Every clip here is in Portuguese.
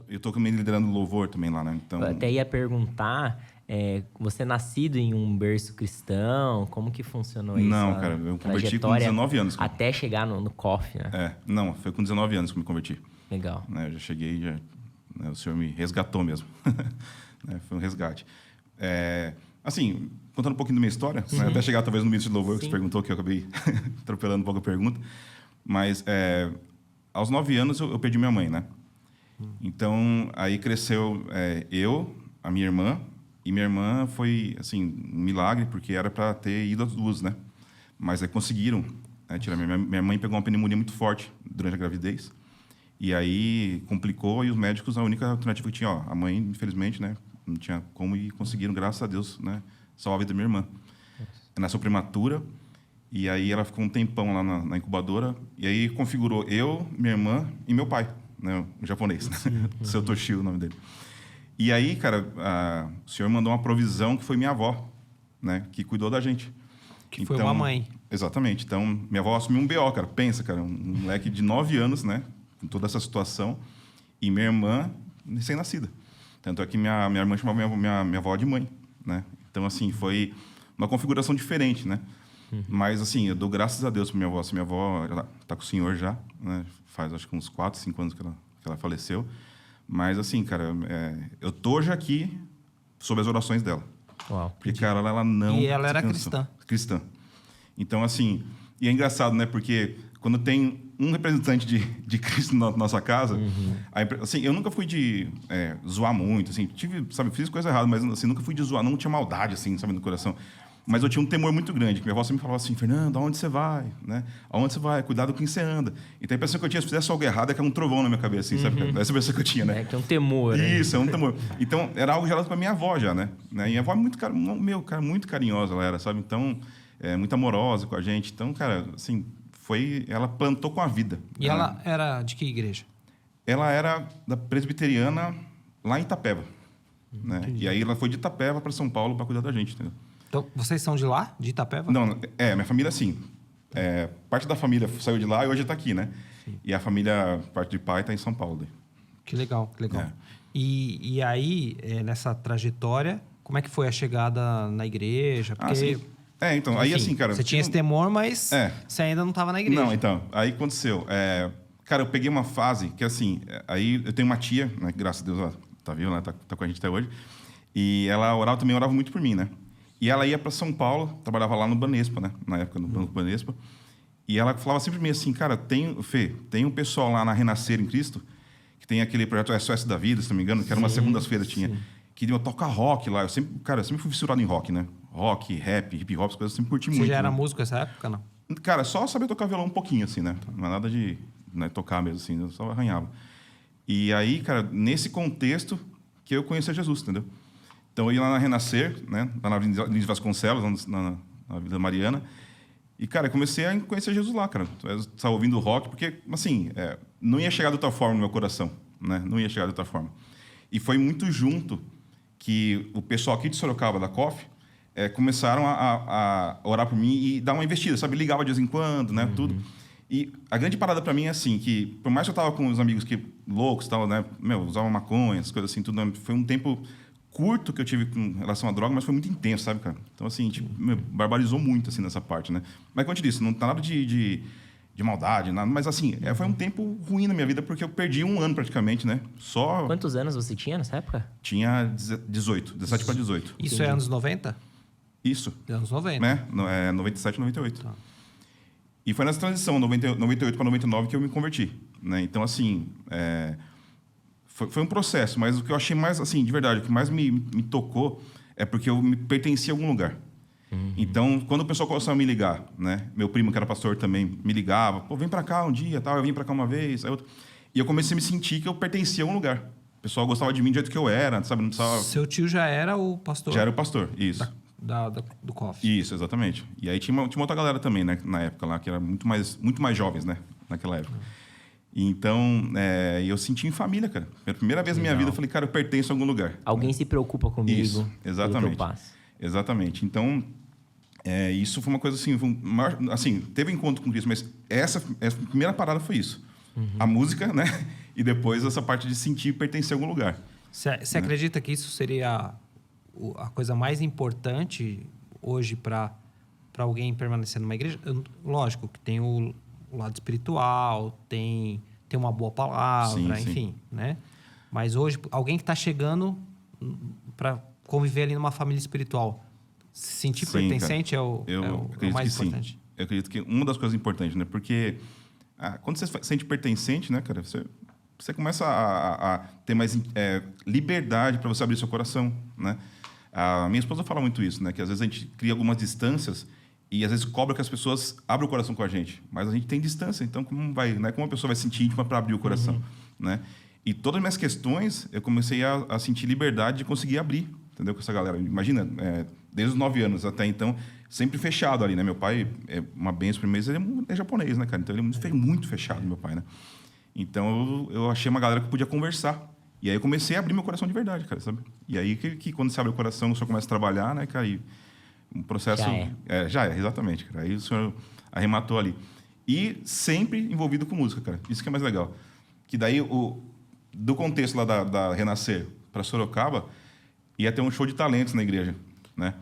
Eu tô também liderando louvor também lá, né? Então, Eu até ia perguntar, você é nascido em um berço cristão? Como que funcionou isso? não, a cara, eu converti com trajetória 19 anos. Cara. até chegar no COF, né? Não, foi com 19 anos que eu me converti. Legal. Né, eu já cheguei, né, o Senhor me resgatou mesmo. Né, foi um resgate. Assim, contando um pouquinho da minha história, né, até chegar talvez no ministro de louvor, que você perguntou, que eu acabei atropelando um pouco a pergunta. Mas aos 9 anos eu perdi minha mãe, né? Então, aí cresceu eu, a minha irmã, e minha irmã foi, assim, um milagre, porque era para ter ido as duas, né? Mas aí conseguiram tirar. Minha mãe pegou uma pneumonia muito forte durante a gravidez, e aí complicou, e os médicos, a única alternativa que tinha, a mãe, infelizmente, né? Não tinha como, e conseguiram, graças a Deus, né? Salvar a vida da minha irmã. Nasceu prematura, e aí ela ficou um tempão lá na incubadora, e aí configurou eu, minha irmã e meu pai, né, o japonês, né? Seu Toshio, o nome dele. E aí, cara, o senhor mandou uma provisão que foi minha avó, né, que cuidou da gente. Que foi uma mãe. Exatamente. Então, minha avó assumiu um BO, cara. Pensa, cara, um moleque de 9 anos, né, com toda essa situação, e minha irmã recém-nascida. Tanto é que minha irmã chamava minha avó de mãe, né? Então, assim, foi uma configuração diferente, né? Mas, assim, eu dou graças a Deus para minha avó. Minha avó está com o senhor já, né? Faz, acho que uns 4, 5 anos que ela faleceu. Mas, assim, cara, eu tô já aqui sob as orações dela. Uau. Porque, cara, ela não... E ela era cristã. Cristã. Então, assim... E é engraçado, né? Porque quando tem um representante de Cristo na nossa casa... Assim, eu nunca fui de zoar muito, assim. Fiz coisa errada, mas, assim, nunca fui de zoar. Não tinha maldade, assim, sabe, no coração. Mas eu tinha um temor muito grande, que minha avó sempre falava assim, Fernando, aonde você vai? Né? Aonde você vai? Cuidado com quem você anda. Então a impressão que eu tinha, se fizesse algo errado, é que era um trovão na minha cabeça, assim, sabe? Essa impressão que eu tinha, né? Que é um temor. Isso, é um temor. Então, era algo gerado para minha avó já, né? E minha avó é muito, muito carinhosa, ela era, sabe? Então, muito amorosa com a gente. Então, cara, assim, ela plantou com a vida. E ela era de que igreja? Ela era da presbiteriana lá em Itapeva. Né? E aí ela foi de Itapeva para São Paulo para cuidar da gente, entendeu? Então, vocês são de lá? De Itapeva? Não, minha família, sim. Parte da família saiu de lá e hoje está aqui, né? Sim. E a família, parte de pai, está em São Paulo. Daí. Que legal, que legal. E aí, nessa trajetória, como é que foi a chegada na igreja? Porque... então, enfim, aí assim, cara... Você tinha esse temor, mas você ainda não estava na igreja. Não, então, aí aconteceu. Cara, eu peguei uma fase que, assim, aí eu tenho uma tia, né, graças a Deus, ela tá viva, ela tá com a gente até hoje, e ela orava muito por mim, né? E ela ia para São Paulo, trabalhava lá no Banespa, né? Na época, no Banco Banespa. E ela falava sempre para mim assim, cara, tem um pessoal lá na Renascer em Cristo, que tem aquele projeto SOS da Vida, se não me engano, que era uma segunda-feira, tinha, que toca rock lá. Eu sempre fui fissurado em rock, né? Rock, rap, hip hop, as coisas eu sempre curti muito. Você já era né? músico nessa época, não? Cara, só sabia tocar violão um pouquinho, assim, né? Não é nada de tocar mesmo, assim, eu só arranhava. E aí, cara, nesse contexto que eu conheci Jesus, entendeu? Então, eu ia lá na Renascer, né? Lá na Lins Vasconcelos, na Vila Mariana. E, cara, eu comecei a conhecer Jesus lá, cara. Eu estava ouvindo rock, porque, assim, não ia chegar de outra forma no meu coração, né? Não ia chegar de outra forma. E foi muito junto que o pessoal aqui de Sorocaba, da COF, começaram a orar por mim e dar uma investida, sabe? Ligava de vez em quando, né? Tudo. E a grande parada para mim é assim, que por mais que eu estava com os amigos loucos, tal, né? Usavam maconha, essas coisas assim, tudo. Né? Foi um tempo curto que eu tive com relação à droga, mas foi muito intenso, sabe, cara? Então, assim, barbarizou muito, assim, nessa parte, né? Mas, como eu te disse, não tá nada de maldade, nada, mas, assim, foi um tempo ruim na minha vida, porque eu perdi um ano, praticamente, né? Só... Quantos anos você tinha nessa época? Tinha 17 para 18. Isso Entendi. é anos 90? Isso. Anos 90. Né? 97, 98. Tá. E foi nessa transição, 98 para 99, que eu me converti, né? Então, assim... Foi um processo, mas o que eu achei mais, assim, de verdade, o que mais me tocou é porque eu me pertencia a algum lugar. Então, quando o pessoal começou a me ligar, né? Meu primo, que era pastor, também me ligava. Pô, vem pra cá um dia, tal. Eu vim pra cá uma vez. E eu comecei a me sentir que eu pertencia a um lugar. O pessoal gostava de mim do jeito que eu era, sabe? Não precisava... Seu tio já era o pastor? Já era o pastor, isso. Do COF. Isso, exatamente. E aí tinha uma outra galera também, né? Na época lá, que era muito mais jovens, né? Naquela época. Então, eu senti em família, cara. Pela primeira vez na minha vida, eu falei, cara, eu pertenço a algum lugar. Alguém se preocupa comigo. Isso, exatamente. Pelo que eu passo. Exatamente. Então, isso foi uma coisa assim, assim, teve encontro com Cristo, mas essa primeira parada foi isso. a música, né? E depois essa parte de sentir pertencer a algum lugar. Você acredita que isso seria a coisa mais importante hoje para alguém permanecer numa igreja? Lógico que tem o lado espiritual, tem uma boa palavra, sim. enfim, né? Mas hoje, alguém que está chegando para conviver ali numa família espiritual, se sentir pertencente é o mais importante? Sim. Eu acredito que uma das coisas importantes, né? Porque quando você se sente pertencente, né, cara, você começa a ter mais liberdade para você abrir seu coração, né? A minha esposa fala muito isso, né? Que às vezes a gente cria algumas distâncias e às vezes cobra que as pessoas abram o coração com a gente. Mas a gente tem distância, então como a pessoa vai se sentir íntima para abrir o coração, né? E todas as minhas questões, eu comecei a sentir liberdade de conseguir abrir, entendeu? Com essa galera. Imagina, desde os 9 anos até então, sempre fechado ali, né? Meu pai é uma benção primeiro, ele é japonês, né, cara? Então ele é muito fechado, meu pai, né? Então eu achei uma galera que podia conversar. E aí eu comecei a abrir meu coração de verdade, cara, sabe? E aí que quando você abre o coração, o senhor começa a trabalhar, né, cara? E um processo... Já é, exatamente, cara. Aí o senhor arrematou ali. E sempre envolvido com música, cara. Isso que é mais legal. Que daí, do contexto lá da Renascer para Sorocaba, ia ter um show de talentos na igreja, né?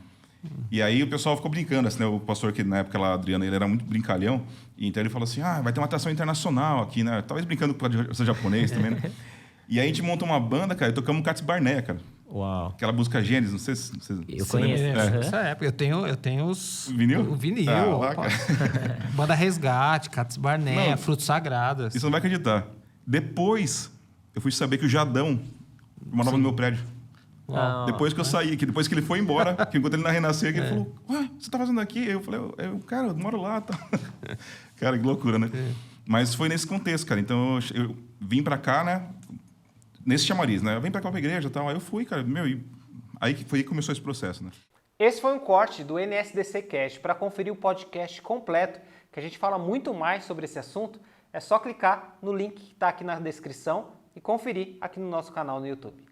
E aí o pessoal ficou brincando, assim, né? O pastor que na época lá, Adriano, ele era muito brincalhão, e então ele falou assim, vai ter uma atração internacional aqui, né? Talvez brincando com o ser japonês também, né? E aí a gente montou uma banda, cara, e tocamos Cats Barnea, cara. Uau. Aquela música Gênesis, não sei se você Eu conheço. Nessa época, eu tenho os... Vinil? O vinil. Lá, Banda Resgate, Cats Barnea, Frutos Sagrados. Isso não vai acreditar. Depois, eu fui saber que o Jadão morava no meu prédio. Depois que eu saí, depois que ele foi embora, que enquanto ele na Renascer, ele falou, você tá fazendo aqui? Eu falei, cara, eu moro lá. Tá. Cara, que loucura, né? Mas foi nesse contexto, cara. Então, eu vim pra cá, né? Nesse chamariz, né? Vem pra cá pra igreja e tal. Aí eu fui, cara. Aí foi aí que começou esse processo, né? Esse foi um corte do NSDC Cast. Para conferir o podcast completo, que a gente fala muito mais sobre esse assunto, é só clicar no link que está aqui na descrição e conferir aqui no nosso canal no YouTube.